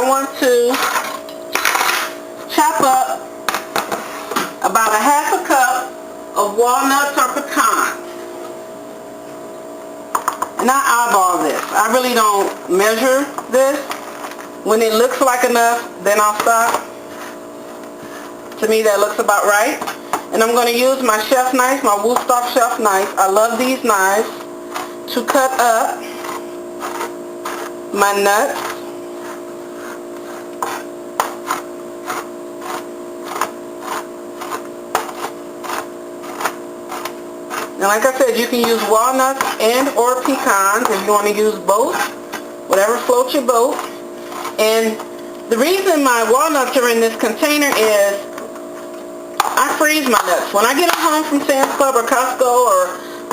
I want to chop up about a half a cup of walnuts or pecans. And I eyeball this. I really don't measure this. When it looks like enough, then I'll stop. To me, that looks about right. And I'm going to use my chef knife, my Woolstop chef knife. I love these knives to cut up my nuts. And like I said, you can use walnuts and or pecans if you want to use both. Whatever floats your boat. And the reason my walnuts are in this container is I freeze my nuts. When I get them home from Sam's Club or Costco or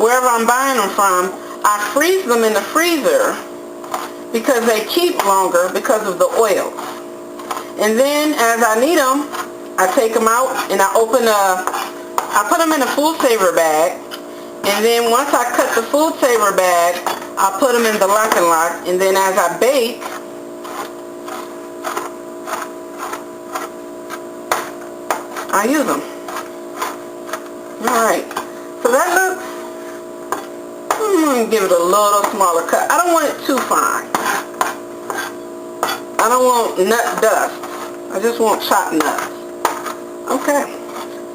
wherever I'm buying them from, I freeze them in the freezer because they keep longer because of the oils. And then as I need them, I take them out and I put them in a food saver bag. And then once I cut the food saver bag, I put them in the lock and lock. And then as I bake, I use them. Alright, so that looks, I'm going to give it a little smaller cut. I don't want it too fine. I don't want nut dust. I just want chopped nuts. Okay,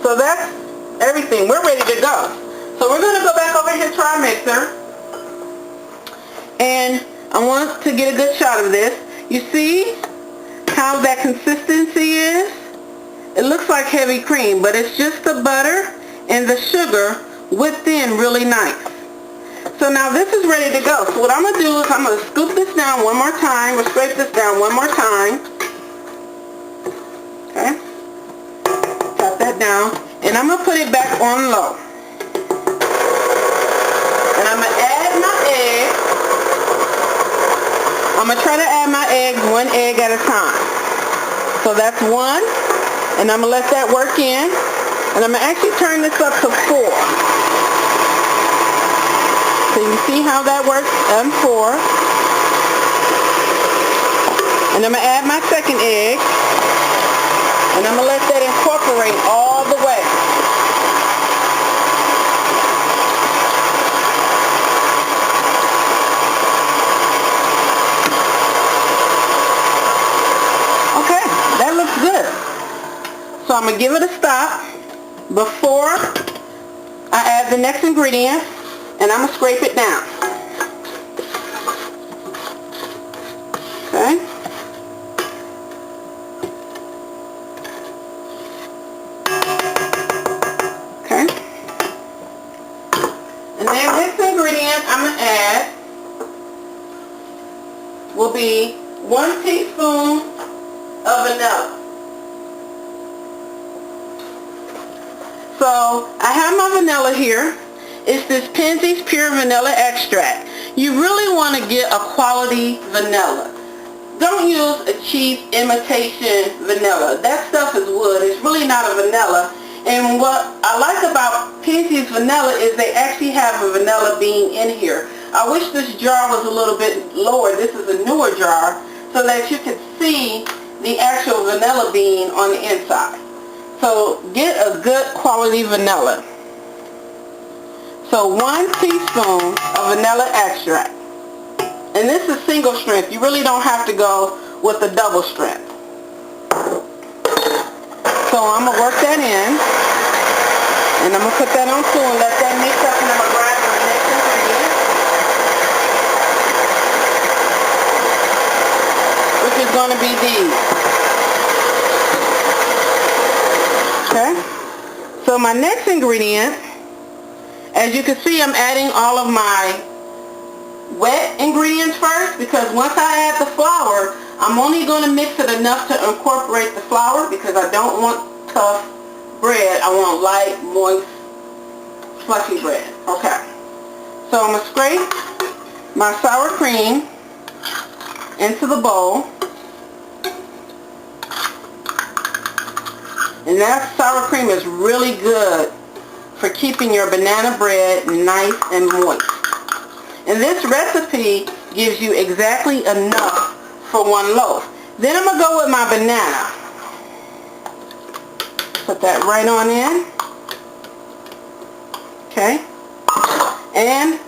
so that's everything. We're ready to go. So we're going to go back over here to our mixer. And I want to get a good shot of this. You see how that consistency is? It looks like heavy cream, but it's just the butter and the sugar whipped in really nice. So now this is ready to go. So what I'm going to do is I'm going to scoop this down one more time, or scrape this down one more time. Okay. Tap that down. And I'm going to put it back on low. And I'm going to add my egg. I'm going to try to add my eggs one egg at a time. So that's one. And I'm going to let that work in. And I'm going to actually turn this up to 4. So you see how that works? 4. And I'm going to add my second egg. And I'm going to let that incorporate all the way. Okay, that looks good. So I'm going to give it a stop before I add the next ingredient, and I'm going to scrape it down. Okay. Okay. And then this ingredient I'm going to add will be 1 teaspoon of vanilla. So I have my vanilla here. It's this Penzeys Pure Vanilla Extract. You really want to get a quality vanilla. Don't use a cheap imitation vanilla. That stuff is wood. It's really not a vanilla. And what I like about Penzeys vanilla is they actually have a vanilla bean in here. I wish this jar was a little bit lower. This is a newer jar, so that you can see the actual vanilla bean on the inside. So get a good quality vanilla. So 1 teaspoon of vanilla extract. And this is single strength. You really don't have to go with the double strength. So I'm going to work that in. And I'm going to put that on 2 and let that mix up, and I'm going to grab the next ingredient, which is going to be these. Okay, so my next ingredient, as you can see, I'm adding all of my wet ingredients first, because once I add the flour, I'm only going to mix it enough to incorporate the flour, because I don't want tough bread. I want light, moist, fluffy bread. Okay, so I'm going to scrape my sour cream into the bowl. And that sour cream is really good for keeping your banana bread nice and moist. And this recipe gives you exactly enough for 1 loaf. Then I'm going to go with my banana. Put that right on in. Okay. And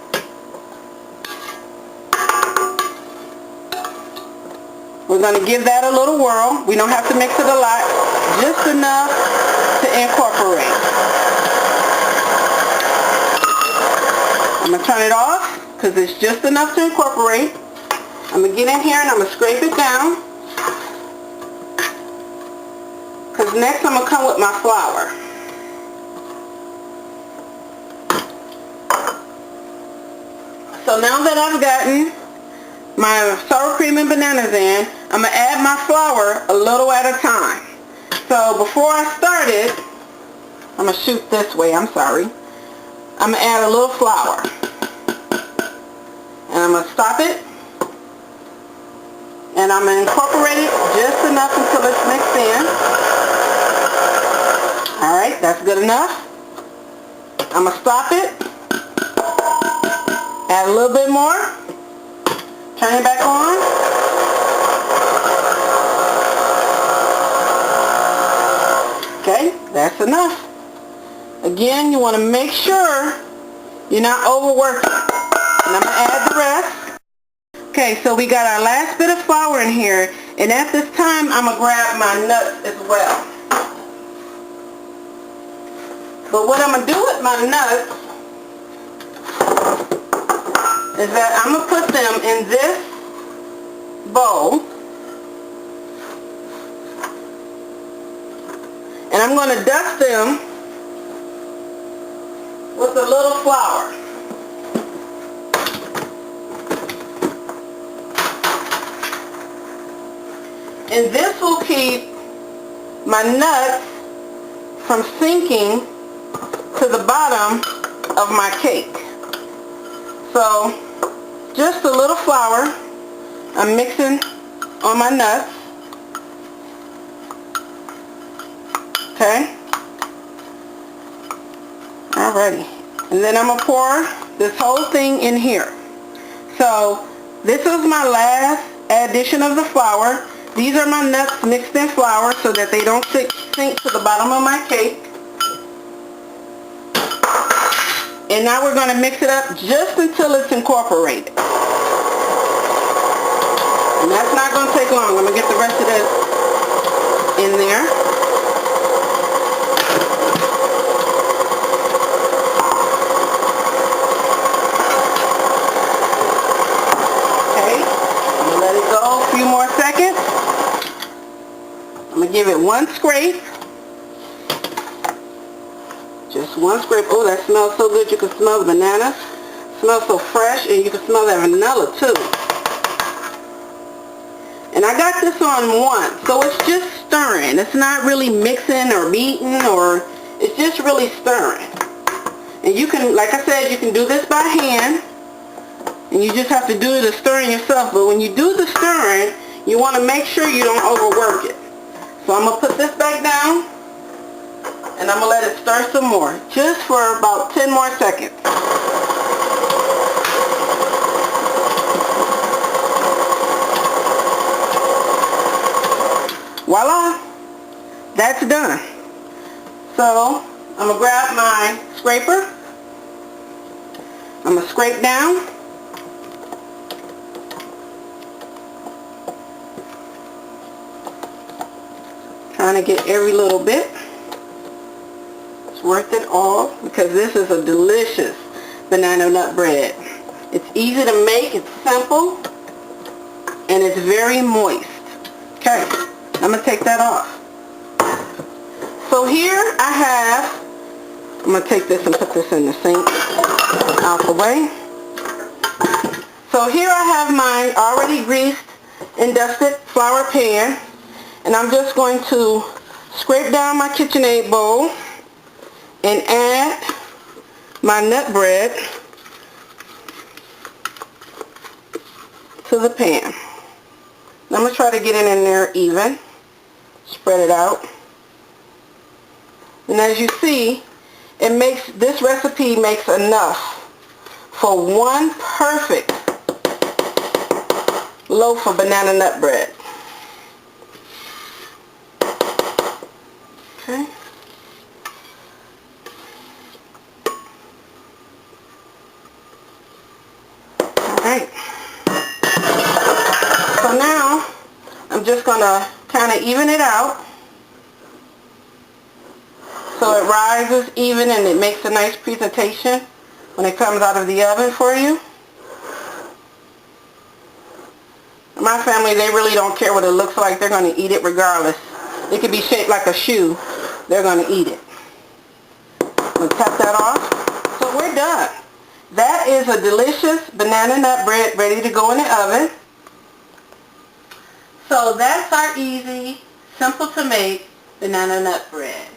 we're going to give that a little whirl. We don't have to mix it a lot. Just enough to incorporate. I'm going to turn it off because it's just enough to incorporate. I'm going to get in here and I'm going to scrape it down. Because next I'm going to come with my flour. So now that I've gotten my sour cream and bananas in, I'm going to add my flour a little at a time. So before I start it, I'm going to shoot this way, I'm sorry. I'm going to add a little flour. And I'm going to stop it. And I'm going to incorporate it just enough until it's mixed in. Alright, that's good enough. I'm going to stop it. Add a little bit more. Turn it back on. Okay, that's enough. Again, you want to make sure you're not overworking. And I'm going to add the rest. Okay, so we got our last bit of flour in here. And at this time, I'm going to grab my nuts as well. But what I'm going to do with my nuts is that I'm going to put them in this bowl. And I'm going to dust them with a little flour. And this will keep my nuts from sinking to the bottom of my cake. So just a little flour. I'm mixing on my nuts. Okay. Alrighty. And then I'm going to pour this whole thing in here. So this is my last addition of the flour. These are my nuts mixed in flour so that they don't sink to the bottom of my cake. And now we're going to mix it up just until it's incorporated. And that's not going to take long. I'm going to get the rest of this in there. Okay. I'm going to let it go a few more seconds. I'm going to give it one scrape. Just one scrape. Oh, that smells so good. You can smell the bananas. It smells so fresh, and you can smell that vanilla too. And I got this on one, so it's just stirring. It's not really mixing or beating, or it's just really stirring. And you can, like I said, you can do this by hand, and you just have to do the stirring yourself. But when you do the stirring, you want to make sure you don't overwork it. So I'm going to put this back down. And I'm going to let it stir some more, just for about 10 more seconds. Voila! That's done. So, I'm going to grab my scraper. I'm going to scrape down. Trying to get every little bit. Worth it all, because this is a delicious banana nut bread. It's easy to make, it's simple, and it's very moist. Okay, I'm going to take that off. So here I have, I'm going to take this and put this in the sink out the way. So here I have my already greased and dusted flour pan, and I'm just going to scrape down my KitchenAid bowl and add my nut bread to the pan. I'm going to try to get it in there even. Spread it out. And as you see, this recipe makes enough for one perfect loaf of banana nut bread. going to kind of even it out so it rises even and it makes a nice presentation when it comes out of the oven for you. My family, they really don't care what it looks like. They're going to eat it regardless. It could be shaped like a shoe. They're going to eat it. I'm going to tap that off. So we're done. That is a delicious banana nut bread ready to go in the oven. So that's our easy, simple to make banana nut bread.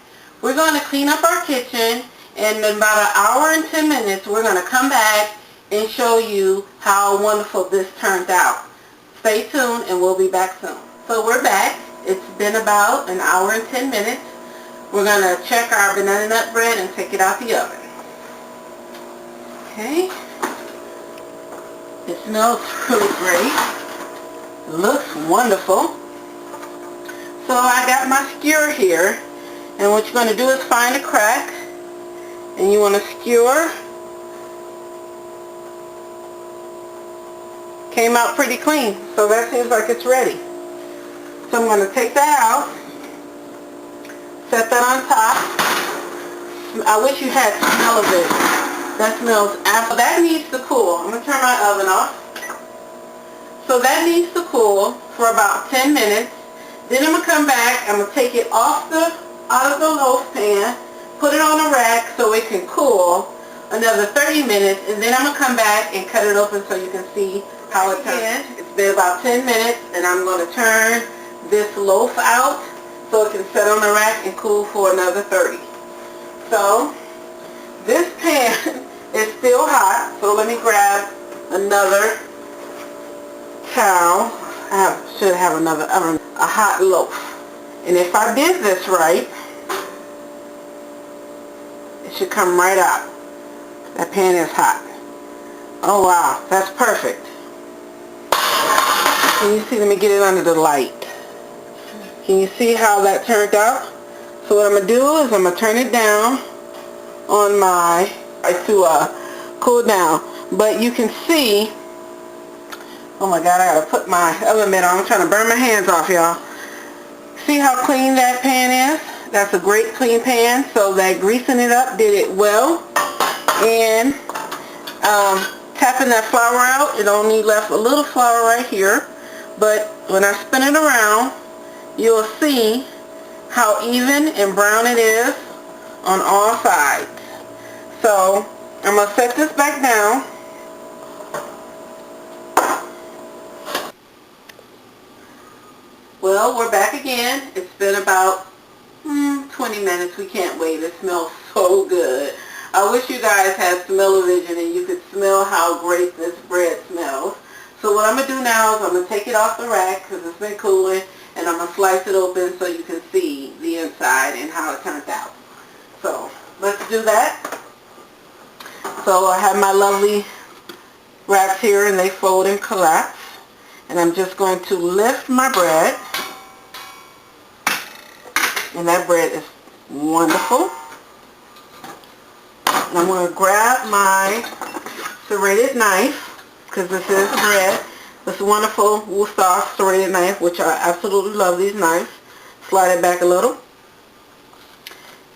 We're going to clean up our kitchen, and in about an hour and 10 minutes we're going to come back and show you how wonderful this turned out. Stay tuned and we'll be back soon. So we're back. It's been about an hour and 10 minutes. We're going to check our banana nut bread and take it out the oven. Okay. It smells really great. It looks wonderful. So I got my skewer here, and what you're going to do is find a crack, and you want to skewer. Came out pretty clean, so that seems like it's ready. So I'm going to take that out, set that on top. I wish you had smell of it. That smells apple. That needs to cool. I'm going to turn my oven off. So that needs to cool for about 10 minutes. Then I'm going to come back. I'm going to take it out of the loaf pan, put it on a rack so it can cool another 30 minutes, and then I'm going to come back and cut it open so you can see how it turns. It's been about 10 minutes, and I'm going to turn this loaf out so it can sit on the rack and cool for another 30. So this pan is still hot, so let me grab another towel. I should have another oven, a hot loaf. And if I did this right, it should come right out. That pan is hot. Oh wow, that's perfect. Can you see? Let me get it under the light. Can you see how that turned out? So what I'm going to do is I'm going to turn it down on my, to cool down. But you can see, oh my God, I got to put my oven mitt on. I'm trying to burn my hands off, y'all. See how clean that pan is? That's a great clean pan. So that greasing it up did it well. And tapping that flour out, it only left a little flour right here. But when I spin it around, you'll see how even and brown it is on all sides. So I'm going to set this back down. Well, we're back again. It's been about 20 minutes. We can't wait. It smells so good. I wish you guys had smell-o-vision and you could smell how great this bread smells. So what I'm going to do now is I'm going to take it off the rack because it's been cooling, and I'm going to slice it open so you can see the inside and how it turned out. So let's do that. So I have my lovely racks here, and they fold and collapse. And I'm just going to lift my bread. And that bread is wonderful. And I'm going to grab my serrated knife, because this is bread. This wonderful Worcester serrated knife, which I absolutely love these knives. Slide it back a little.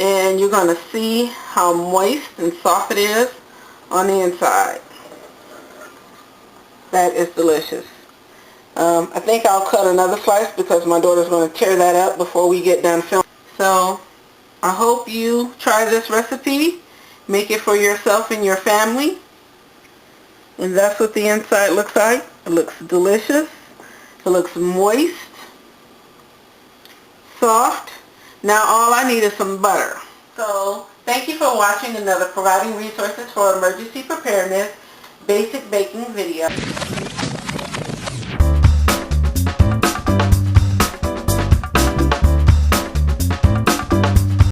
And you're going to see how moist and soft it is on the inside. That is delicious. I think I'll cut another slice because my daughter's going to tear that up before we get done filming. So I hope you try this recipe. Make it for yourself and your family. And that's what the inside looks like. It looks delicious. It looks moist, soft. Now all I need is some butter. So thank you for watching another Providing Resources for Emergency Preparedness basic baking video.